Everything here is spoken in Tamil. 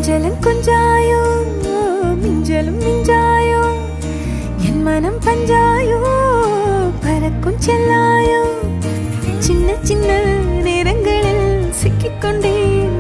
கொஞ்சலும் கொஞ்சாயோ மிஞ்சலும் மிஞ்சாயோ என் மனம் பஞ்சாயோ பறக்கும் செல்லாயோ சின்ன சின்ன நேரங்களில் சிக்கிக்கொண்டேன்